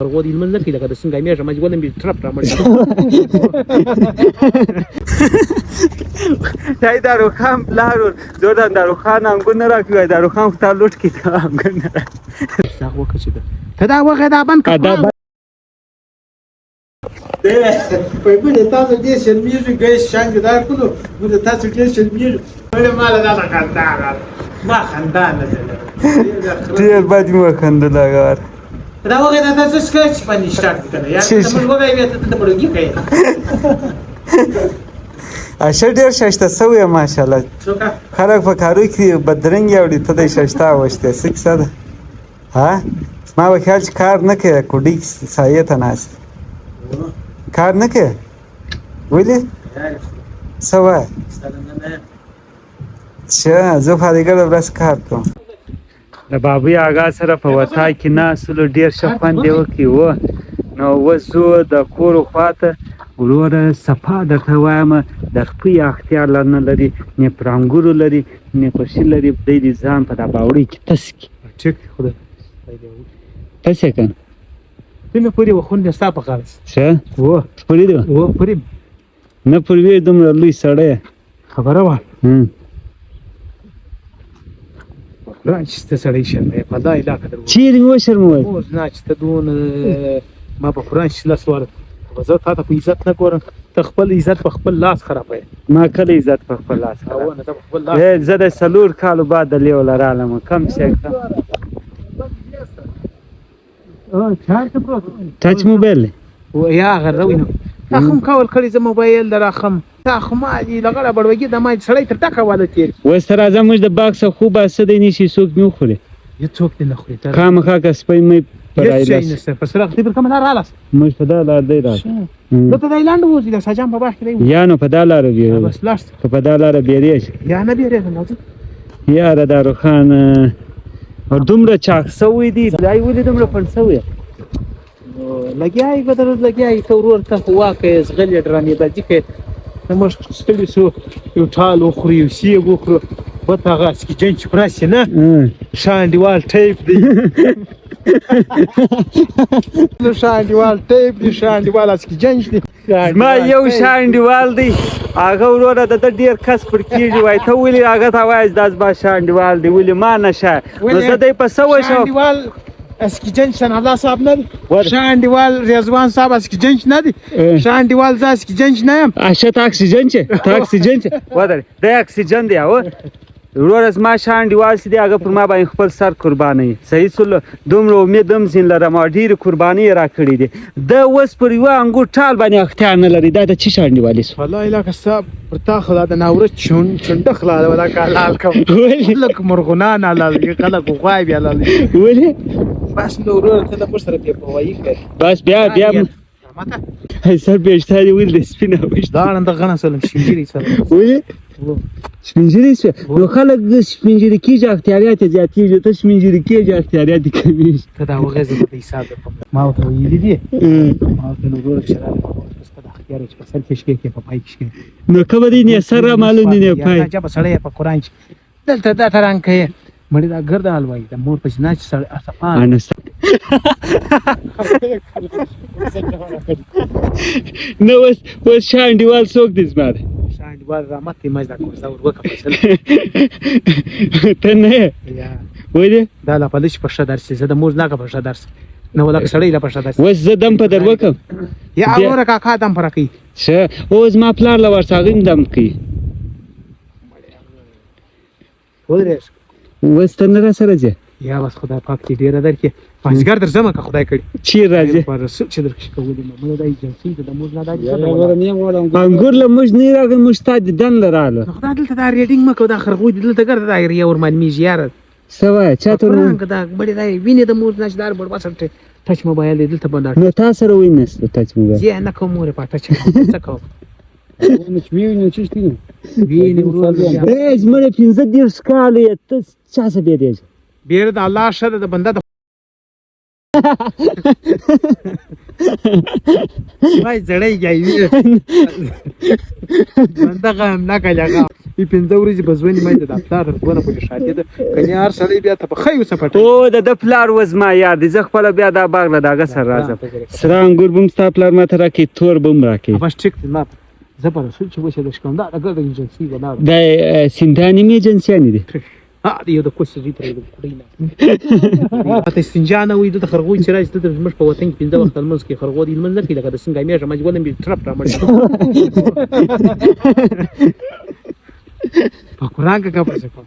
ورغود لمونځ نه کوي لکه د څنګه میاشته ما چې ولم بي ټرپ را مړ دای داروخان پلار زوردن داروخان انګور نه راکوي داروخان خو تا لوټ کړي انګور نه دا وکړه چې ته دا وغه دا بند کړه Păi bine, tata de șermișul găiești și angă, dar acolo, unde tata de șermișul, bine male data cantară, ma cantană de la. ډېر بد مې وخندل هغه وار Da وګه دا تاسو څه چې باندې شارټ کنه یا ته موږ وګه بیا ته ته بړوږي کوي اشه ډېر شاشته سوی ماشاءالله څوکا خلک په کارو کې بدرنګ یوړي ته د شاشته وشته سکسه ده ها ما به خیال چې کار نه کوي کوډي سایه ته ناست کار نه کوي ولې څه وایي شه زه فارغه ورځ کار کوم د بابوی آغا سره په وطا کې ناستلو ډېر ښه خوند یې وکړي و نو اوس زو د کور خواته وروره صفا درته وایم د خپې اختیار نه لري نه پر انګورو لري نه په شي لري دی د ځان په دا باوړۍ کې تس کړي ټیک خدای تس یې که نه ته مې پورې وخوندې ستا په کار ښه و پورې دی و پورې نه پورې دومره لوی سړی خبره وه قرآن چې ته سړی شرمې په دا علاقه در چیرې مې وشرموئ اوس نه چې ته دونه ما په قرآن چې لس واره زه تا ته په عزت نه ګورم ته خپل عزت په خپل لاس خرابوې ما کله عزت په خپل لاس نه ته په خپل لاس زه د څلور کالو بعد د لیوله رالم کم څه ټچ موبایل دی یا غره وینم تا خم کول کړي زه موبایل در اخم تا خم دې لغړه بړوږي د ما سړی تر ټکه واده تیر اوس ته راځه موږ د باغ څخه خوب څه دی نشي څوک مې وخوري یو څوک دې نه خوري ته خامخا که سپی مې په هیڅ شی رایلاس نشته په سره خطي پر کومه لار رالاس موږ په دا لار دی راځو نو ته د ایلانډ وځي د سجام په باغ کې دی یا نو په دا لاره بیریږي بس لاس که په دا لاره بیریږي یا نه بیریږي نو یاره داروخان دومره چاک سوی دی دای ولې دومره پړ سوی لګیای بدر لګیای ته ورور ته واکه زغلی ډرامې باندې کې موږ ستړي سو یو ټال وخوري یو سیب وخورو په هغه سکي جنچ پراسي نه شانډیوال ټیپ دی نو شانډیوال ټیپ دی شانډیوال سکي جنچ دی ما یو شانډیوال دی هغه وروره د ډېر کس پر کېږي وای ته ولې هغه ته وایې دا زما شانډیوال دی ولې ما نشه نو زه دی په څه وشم شانډیوال اسکی جنچ سنالله صاحب نه دی شانډیوال رضوان صاحب اسکی جنچ نه دی شانډیوال زه اسکی جنچ نه یم اشه ته اکسیجن چې ته اکسیجن چې ودرې دی اکسیجن دی او وروره زما شانډیوال چې دی هغه پر ما باندې خپل سر قربانوي صحیح سلو دومره امید هم ځین لرم او ډېرې قربانۍ یې راکړي دي ده اوس پر یوه انګور ټال باندې اختیار نه لري دا د څه شانډیوالي سو والله لکه صاحب پر تا خو دا د ناوره چونډه خلاله ولا حلال کوم لک مرغونان حلال خلک غوای بیا حلال ولې بس نو ورور ته د پر سره بیا پوایي کوي بس بیا سر بیشتری ویل د سپینه وشت دا نن د غنا سلام شینجری سره ولې سپینجری سره نو خلک د سپینجری کېږي اختیاریات یې زیاتېږي ته سپینجری کېږي اختیاریات یې کمېږي ته دا هغې زه د حساب درکوم ما ورته ویلي دي ما ورته نو ورور شراب ستا د اختیار چې په سر کې شکې کې په پای کې شکې نو که به دی نه سر را معلوم دی نه پای جب سړی په قرآن چې دلته دا ترانګ کوي مړی دا ګرده حلوایي د مور په جنا چې سړی اصفان نو اوس شانډیوال څوک دی زما دی شانډیوال رحمت دی مزه کوم زه ور وکړم ته نه یې ولې دا لا پلش په ښه درس زه د مور نه په ښه درس نو ولکه سړی لا په ښه درس اوس زه دم په در وکړم یا اوره کاکا دم پر کوي ښه اوس ما پلار له ورته هغه دم کوي ودرېږه اوس ته نه راسره ځې یا بس خدای پاک دې ډېره درکړي پنځګر درځم که خدای کړي چیرې راځې په رسول چې درکښې کولې مې دا ایجنسۍ ته د موږ نه دا انګور له موږ نه راغی موږ ستا دیدن له راغله خدای دلته دا ریډینګ مه کوه دا خرغوی دي دلته ګرده دا ریا ورمعلومېږي یاره څه وایه چا ته فرانګ دا بړې دا وینې د مور نه چې دا بړ بسر ټچ موبایل دی دلته بند نو تا سره وینې نشته ټچ موبایل زه نه کوم مورې په ټچ څه کوم وینې ورور زموږ 15 کاله یې ته چا څه بیریږي بیره د الله ښه ده د بنده د وای زړی گئی بنده غم نکړه پنځه ورځې به ځواني مې د پلار ورونه پکې شادي ده کني هر سړی بیا ته په خی وسه پټ او د پلار وز ما یار دي زه خپل بیا دا باغ له داګه سره راځم سره انګور بم ستا پلار ماته راکې تور بم راکې بس ټیک ما زه په رسول چې وشه د شکم دا د ایجنسی ولا د سینټانی می ایجنسی دي یو د کوڅې دې پرې د کړی نه ته سنجانه وې د خرغوي چې راځي ته مش په وطن کې 15 وخت المنځ کې خرغو دي المنځ کې لکه د څنګه میاشه ما ولې می ټرپ را مړ په قران کې کا پڅ کو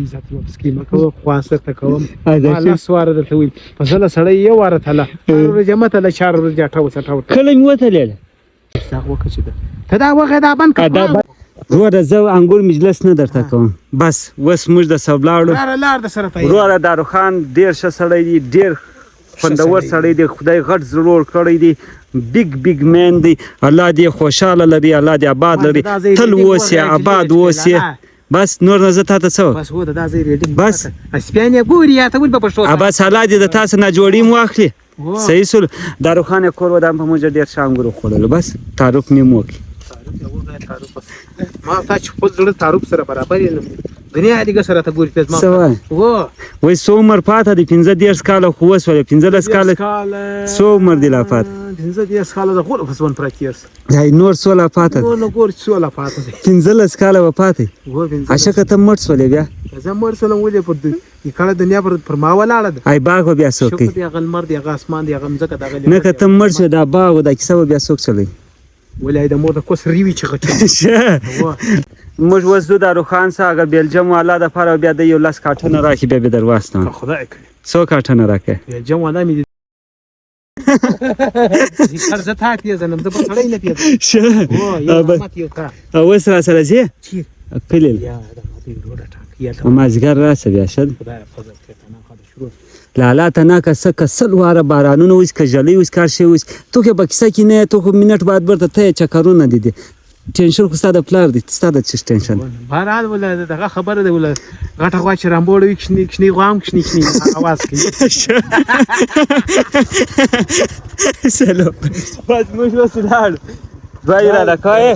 عزت یو سکیما کو خواسته ته کوم الله سوار درته وي په زله سړی یو واره تله ورځ مته له 4 ورځې 28 کله می وته لیل دا وکړه چې ته دا وغه دا بند کړه وروره زه انګور مجلس نه درته کوم بس اوس موږ د سبلاړو لار د سره ته وروره داروخان ډېر ښه سړی دی ډېر خوندور سړی دی خدای غټ ضرور کړی دی بیگ مین دی الله دې خوشحاله لري الله دې آباد لري تل اوسې آباد اوسې بس نور نه زه تا ته څه بس و دا ځای ریډینګ بس اسپانیا ګوري یا ته ول په پښتو بس الله دې د تاسو نه جوړیم واخلي صحیح سول داروخان کور ودان په موږ ډېر ښه انګور خوړل بس تعارف مې مو وکړي ما تا چې خپل زړه تعارف سره برابر یې دنیا دې سره ته ګوري ته ما وای څو عمر پاته دی 15 کاله خو وس ولې 15 کاله څو عمر دی لا پات 15 کاله د غوړ فسون پراکیرس هاي نور څو لا پاته نو ګور څو لا پاته 15 کاله و پاته عاشق ته مړ ولې بیا زه مړ سلام ولې پر دې کله دنیا پر ما ولاړه هاي باغ بیا څوک دی غل مرد یا اسمان دی غمزه دا غل نه کته مړ شه دا باغ دا کیسه بیا څوک چلی ولای د مور د کوس ریوی چې غچ موږ وزو داروخان سره اگر بیلجم والا د فار بیا د یو لاس کارټونه راکې بیا به درواستان خدای کوي څو کارټونه راکې بیلجم والا می هر زه تا پیه زنم زه په سړی نه پیه او مات یو کا او سره سره زی چی کلیل یا دا ماته وروډه ټاک یا ته ما زګر راسه بیا شد خدای فضل کوي نه خدای شروع لالا تنا کسل واره بارانونه وس کجلی وس کار شي وس تو کې بکسه کې نه تو منټ بعد برته ته چکرونه دي ټینشن خو ستاده پلار دي ستاده چ ټینشن بهرحال ولا دغه خبره ده ولا غټه غوا چې رامبوړ وي کښنی غوام کښنی आवाज کوي سلام باز موږ وسلال ظاهر راکای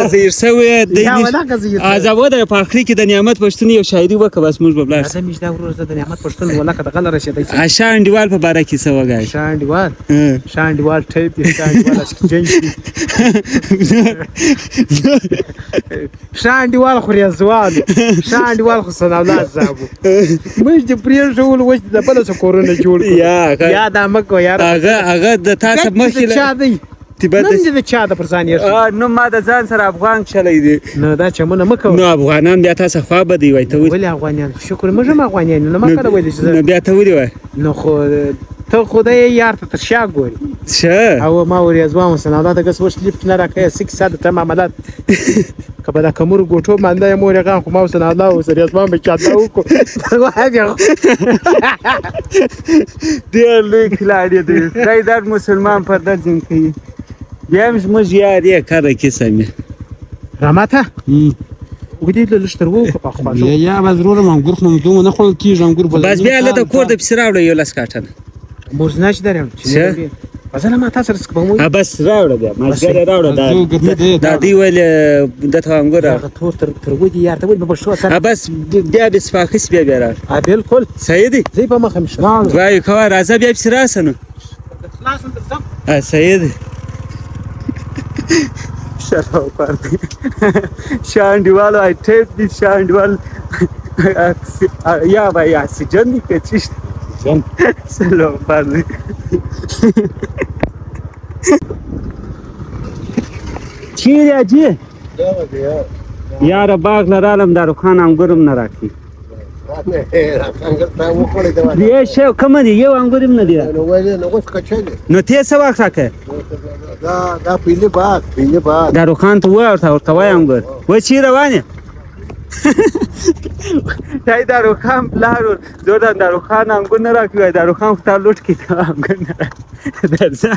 زیر سوی دی ازاوده په اخر کې د نعمت پښتون یو شاعري وکړه بس موږ ببلار زه مش دا ورور د نعمت پښتون ولا کده غل راشي شان دیوال په باره کې څه وګای شان دیوال ټیپ دی شان دیوال اسکجنج شان دیوال خو ریاضوال شان دیوال خو سن اولاد زابو مش د پریر جوړ وځ د بل څه کورونه جوړ یا دا مکو یار هغه د تاسو مخې نن دې چا د پرځان یې نو ما د ځان سره افغان چلی دی نو دا چمونه مکو نو افغانان بیا تاسو خوا به دی وای ته ولې افغانان شکر موږ ما افغانان نو ما کړه وای نو بیا ته وری وای نو خو ته خدای یار ته تشا ګوري شه او ما وري ازوام سنادا د کس وش لیفت نه راکې 6 ساعت تمام عملات کبه دا کومر ګوټو باندې مور غان خو ما سنادا او سری ازوام به چاته وکړو واه ډېر لوی کلاړی دی قیدار مسلمان پر درځین کوي بیا موږ یاري کار کې سمې راماته ودې له لشتر وو په خوا یا ما ضرور ما انګور خو دوم نه خو کیږي انګور بل بس بیا له کور د پسراوړ یو لاس کاټنه موزناش درم چې مثلا ما تاسو رسک به مو بس راوړ بیا ما زګر راوړ دا دی ویل د ته انګور هغه تور تر ودی یار ته ول به شو سره بس بیا د سپاخس بیا را بالکل سیدی زی په مخه مشه وای خو راځه بیا پسراسنو خلاص درځم سیدی شراو پردی شان دیوال ای ټیپ دی شان دیوال یا با یا اکسیجن دی که چیشت سلام پردی چی دی جی یار باغ لرالم داروخان انګورم نه راکړي دی شو کوم دی یو انګورم نه دی نو ته څه وخت راکې دا پیله بعد داروخان ته ورته وای انګور و چی روانه دای داروخان بلارو زور داروخان انګور نه راکړي داروخان خو تا لوټ کړي انګور نه درځه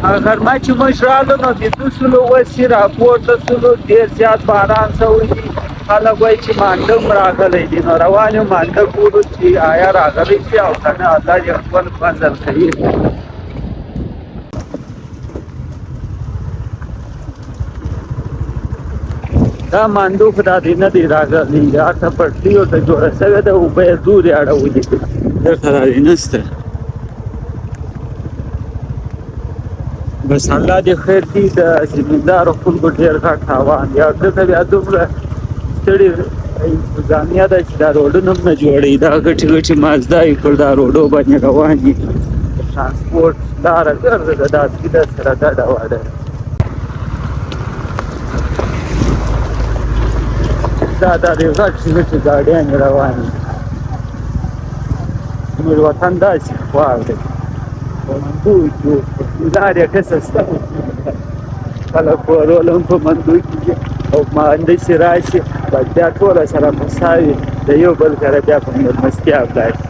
اگر ما چې موږ راغلو نو د 200 وسې راپورته سلو ډېر زیات باران شوی دی خلک وایي چې مانډه هم راغلی دي نو روان یو مانډه ګورو چې آیا راغلی شي او که نه الله دې خپل فضل کوي دا مانډو خو دا دی نه دی راغلی هلته پټلي ورته جوړه شوې ده اوبه یې دورې اړولي دلته را دې نشته بس الله دې خیر کړي د زمیندارو خلکو ډېر غټ تاوان دی او دلته بیا دومره ستړي انتظامیه ده چې دا روډونه هم نه جوړوي دا غټې غټې مازدا یې کړ دا روډو باندې روان دي د ټرانسپورټ لاره ګرده ده دا سیده سره ګډه واډه دا ډېرې غټې غټې ګاډیانې روانې زموږ وطن داسې خوار دی مندوی کې لارې کسه شته خلک ورول هم په مندوی کې او مانده چې راشي بس بیا ټوله سره مساوي د یو بل سره بیا په مېلمستیا ولاړ